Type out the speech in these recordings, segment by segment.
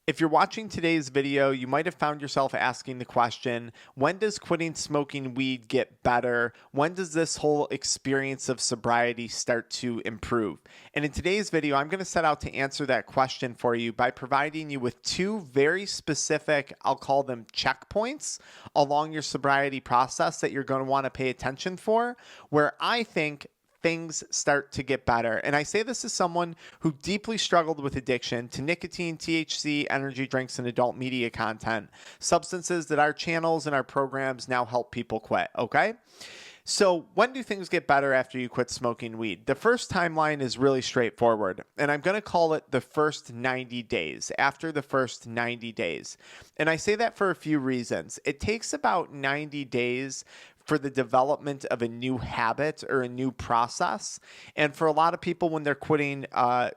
If you're watching today's video, you might have found yourself asking the question, when does quitting smoking weed get better? When does this whole experience of sobriety start to improve? And in today's video, I'm going to set out to answer that question for you by providing you with two very specific, I'll call them checkpoints along your sobriety process that you're going to want to pay attention for, where I think things start to get better. And I say this as someone who deeply struggled with addiction to nicotine, THC, energy drinks, and adult media content, substances that our channels and our programs now help people quit, okay? So when do things get better after you quit smoking weed? The first timeline is really straightforward, and I'm going to call it the first 90 days, after the first 90 days. And I say that for a few reasons. It takes about 90 days for the development of a new habit or a new process. And for a lot of people, when they're quitting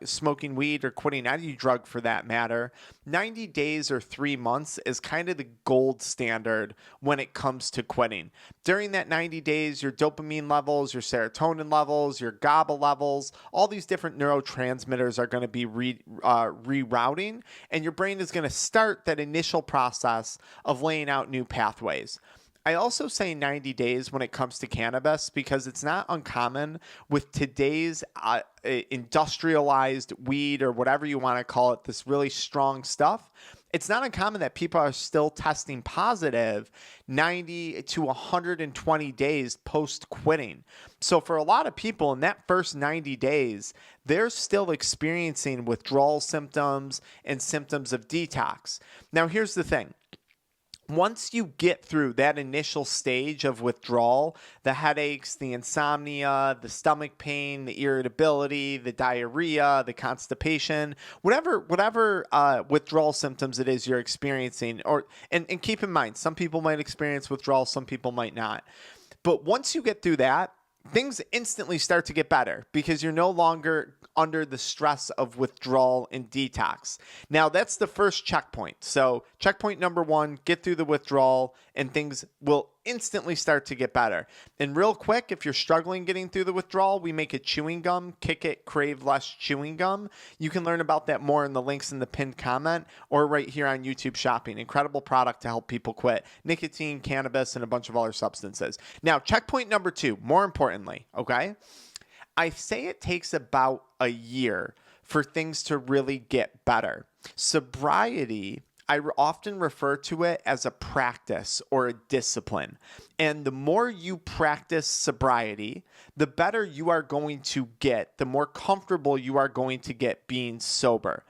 smoking weed or quitting any drug for that matter, 90 days or 3 months is kind of the gold standard when it comes to quitting. During that 90 days, your dopamine levels, your serotonin levels, your GABA levels, all these different neurotransmitters are going to be rerouting, and your brain is going to start that initial process of laying out new pathways. I also say 90 days when it comes to cannabis because it's not uncommon with today's industrialized weed or whatever you want to call it, this really strong stuff. It's not uncommon that people are still testing positive 90 to 120 days post quitting. So for a lot of people in that first 90 days, they're still experiencing withdrawal symptoms and symptoms of detox. Now, here's the thing. Once you get through that initial stage of withdrawal, the headaches, the insomnia, the stomach pain, the irritability, the diarrhea, the constipation, whatever withdrawal symptoms it is you're experiencing, and keep in mind, some people might experience withdrawal, some people might not. But once you get through that, things instantly start to get better because you're no longer under the stress of withdrawal and detox. Now, that's the first checkpoint. So checkpoint number one, get through the withdrawal and things will instantly start to get better. And real quick, if you're struggling getting through the withdrawal, we make a chewing gum, Kick It, Crave Less chewing gum. You can learn about that more in the links in the pinned comment or right here on YouTube Shopping. Incredible product to help people quit nicotine, cannabis, and a bunch of other substances. Now, checkpoint number two, more importantly, okay? I say it takes about a year for things to really get better. Sobriety, I often refer to it as a practice or a discipline. And the more you practice sobriety, the better you are going to get, the more comfortable you are going to get being sober.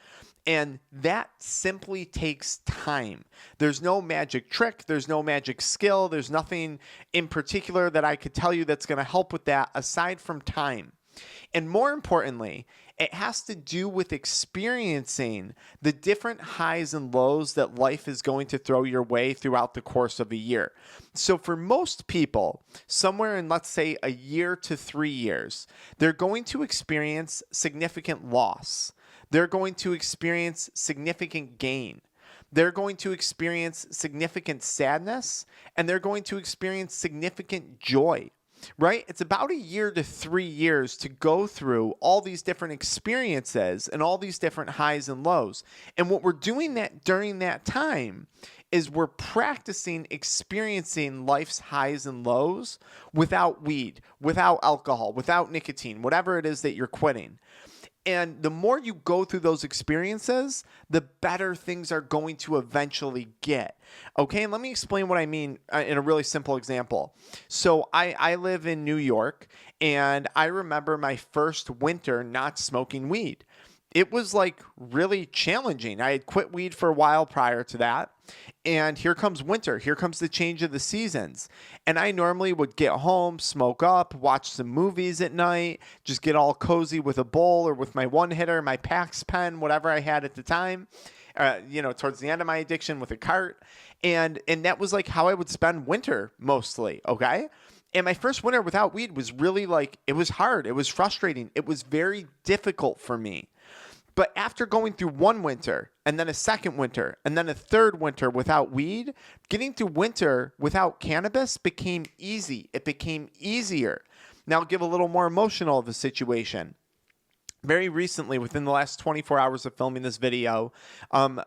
And that simply takes time. There's no magic trick. There's no magic skill. There's nothing in particular that I could tell you that's going to help with that aside from time. And more importantly, it has to do with experiencing the different highs and lows that life is going to throw your way throughout the course of a year. So for most people, somewhere in, let's say, a year to 3 years, they're going to experience significant loss. They're going to experience significant gain. They're going to experience significant sadness, and they're going to experience significant joy. Right? It's about a year to 3 years to go through all these different experiences and all these different highs and lows. And what we're doing that during that time is we're practicing experiencing life's highs and lows without weed, without alcohol, without nicotine, whatever it is that you're quitting. And the more you go through those experiences, the better things are going to eventually get. Okay, and let me explain what I mean in a really simple example. So I live in New York, and I remember my first winter not smoking weed. It was like really challenging. I had quit weed for a while prior to that. And here comes winter. Here comes the change of the seasons. And I normally would get home, smoke up, watch some movies at night, just get all cozy with a bowl or with my one hitter, my Pax pen, whatever I had at the time, towards the end of my addiction with a cart. And that was like how I would spend winter mostly. Okay. And my first winter without weed was really it was hard. It was frustrating. It was very difficult for me. But after going through one winter and then a second winter and then a third winter without weed, getting through winter without cannabis became easy. It became easier. Now I'll give a little more emotional of a situation. very recently, within the last 24 hours of filming this video,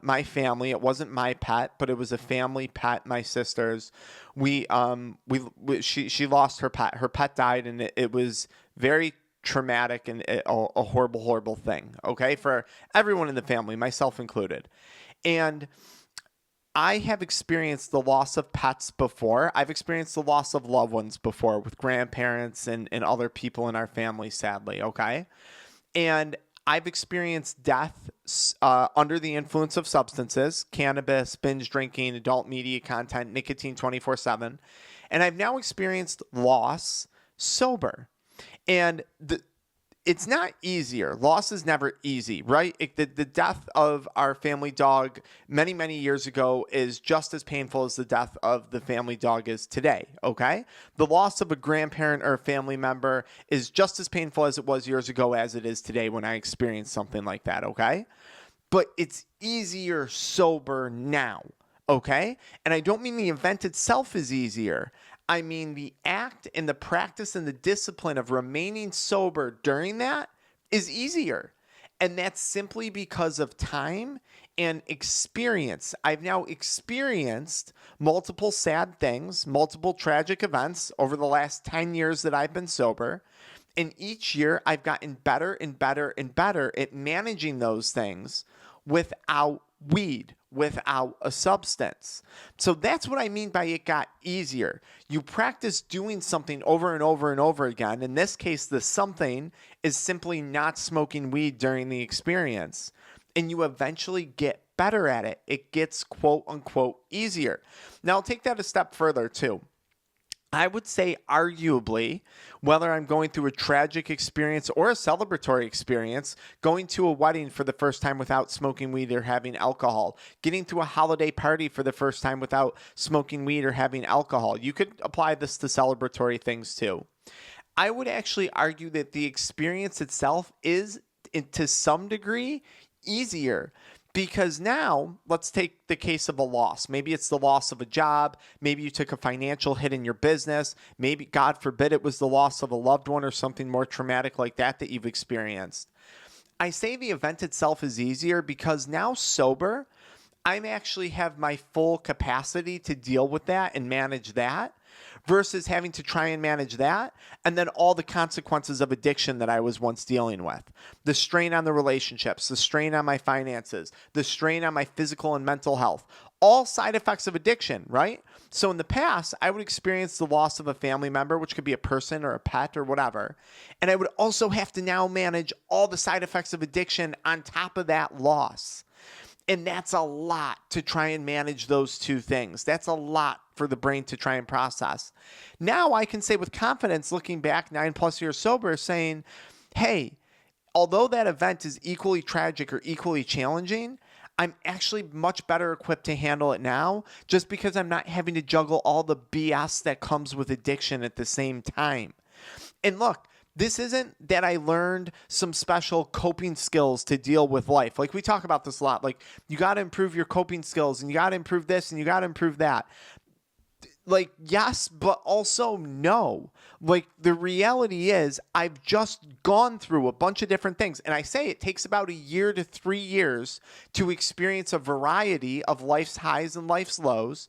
my family, it wasn't my pet, but it was a family pet, my sister's. She lost her pet. Her pet died, and it was very traumatic and a horrible, horrible thing, okay, for everyone in the family, myself included. And I have experienced the loss of pets before. I've experienced the loss of loved ones before with grandparents and other people in our family, sadly, okay? And I've experienced death under the influence of substances, cannabis, binge drinking, adult media content, nicotine 24/7. And I've now experienced loss sober. And it's not easier. Loss is never easy, right? The death of our family dog many, many years ago is just as painful as the death of the family dog is today, okay? The loss of a grandparent or a family member is just as painful as it was years ago as it is today when I experienced something like that, okay? But it's easier sober now, okay? And I don't mean the event itself is easier. I mean, the act and the practice and the discipline of remaining sober during that is easier. And that's simply because of time and experience. I've now experienced multiple sad things, multiple tragic events over the last 10 years that I've been sober. And each year I've gotten better and better and better at managing those things without weed, without a substance. So that's what I mean by it got easier. You practice doing something over and over and over again. In this case, the something is simply not smoking weed during the experience. And you eventually get better at it. It gets quote unquote easier. Now I'll take that a step further too. I would say arguably, whether I'm going through a tragic experience or a celebratory experience, going to a wedding for the first time without smoking weed or having alcohol, getting to a holiday party for the first time without smoking weed or having alcohol. You could apply this to celebratory things too. I would actually argue that the experience itself is, to some degree, easier. Because now, let's take the case of a loss. Maybe it's the loss of a job. Maybe you took a financial hit in your business. Maybe, God forbid, it was the loss of a loved one or something more traumatic like that you've experienced. I say the event itself is easier because now sober, I actually have my full capacity to deal with that and manage that, versus having to try and manage that and then all the consequences of addiction that I was once dealing with. The strain on the relationships, the strain on my finances, the strain on my physical and mental health, all side effects of addiction, right? So in the past, I would experience the loss of a family member, which could be a person or a pet or whatever, and I would also have to now manage all the side effects of addiction on top of that loss. And that's a lot to try and manage those two things. That's a lot for the brain to try and process. Now I can say with confidence, looking back 9+ years sober, saying, hey, although that event is equally tragic or equally challenging, I'm actually much better equipped to handle it now just because I'm not having to juggle all the BS that comes with addiction at the same time. And look, this isn't that I learned some special coping skills to deal with life. Like we talk about this a lot. Like you got to improve your coping skills and you got to improve this and you got to improve that. Like, yes, but also no. Like the reality is I've just gone through a bunch of different things. And I say it takes about 1 year to 3 years to experience a variety of life's highs and life's lows.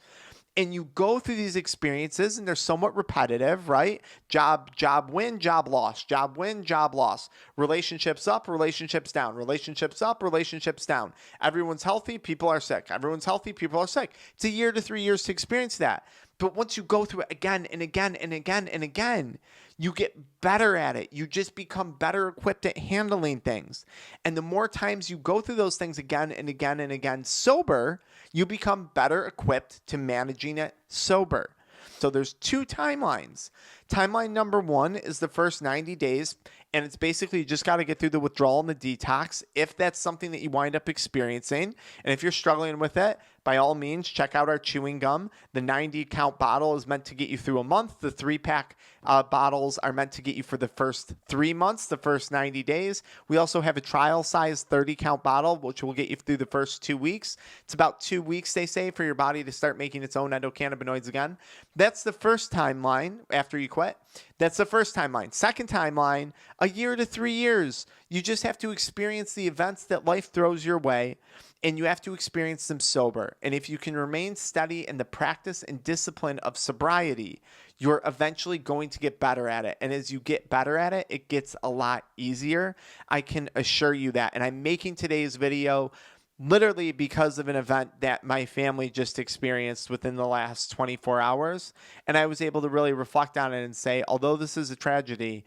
And you go through these experiences and they're somewhat repetitive, right? Job win, job loss, job win, job loss. Relationships up, relationships down, relationships up, relationships down. Everyone's healthy, people are sick. Everyone's healthy, people are sick. It's 1 year to 3 years to experience that. But once you go through it again and again and again and again, you get better at it. You just become better equipped at handling things. And the more times you go through those things again and again and again sober, you become better equipped to managing it sober. So there's 2 timelines. Timeline number 1 is the first 90 days, and it's basically you just got to get through the withdrawal and the detox if that's something that you wind up experiencing. And if you're struggling with it, by all means, check out our chewing gum. The 90-count bottle is meant to get you through a month. The 3-pack bottles are meant to get you for the first 3 months, the first 90 days. We also have a trial size 30-count bottle, which will get you through the first 2 weeks. It's about 2 weeks, they say, for your body to start making its own endocannabinoids again. That's the first timeline after you quit. quit. That's the first timeline. Second timeline, a year to 3 years. You just have to experience the events that life throws your way, and you have to experience them sober. And if you can remain steady in the practice and discipline of sobriety, you're eventually going to get better at it. And as you get better at it, it gets a lot easier. I can assure you that. And I'm making today's video literally because of an event that my family just experienced within the last 24 hours. And I was able to really reflect on it and say, although this is a tragedy,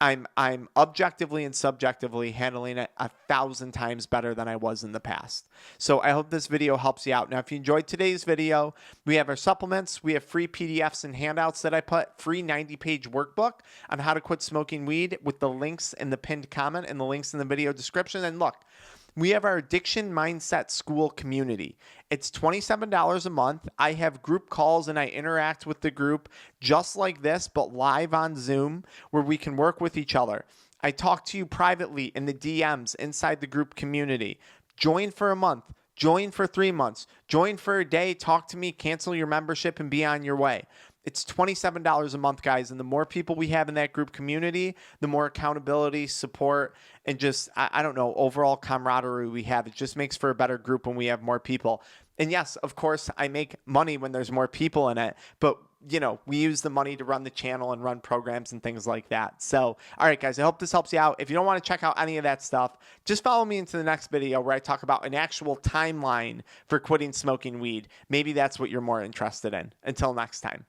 I'm objectively and subjectively handling it 1,000 times better than I was in the past. So I hope this video helps you out. Now, if you enjoyed today's video, we have our supplements. We have free PDFs and handouts that I put, free 90-page workbook on how to quit smoking weed with the links in the pinned comment and the links in the video description. And look, we have our Addiction Mindset School community. It's $27 a month. I have group calls and I interact with the group just like this, but live on Zoom where we can work with each other. I talk to you privately in the DMs inside the group community. Join for a month. Join for 3 months. Join for a day. Talk to me. Cancel your membership and be on your way. It's $27 a month, guys. And the more people we have in that group community, the more accountability, support, and just, I don't know, overall camaraderie we have. It just makes for a better group when we have more people. And yes, of course, I make money when there's more people in it, but you know, we use the money to run the channel and run programs and things like that. So, all right, guys, I hope this helps you out. If you don't want to check out any of that stuff, just follow me into the next video where I talk about an actual timeline for quitting smoking weed. Maybe that's what you're more interested in. Until next time.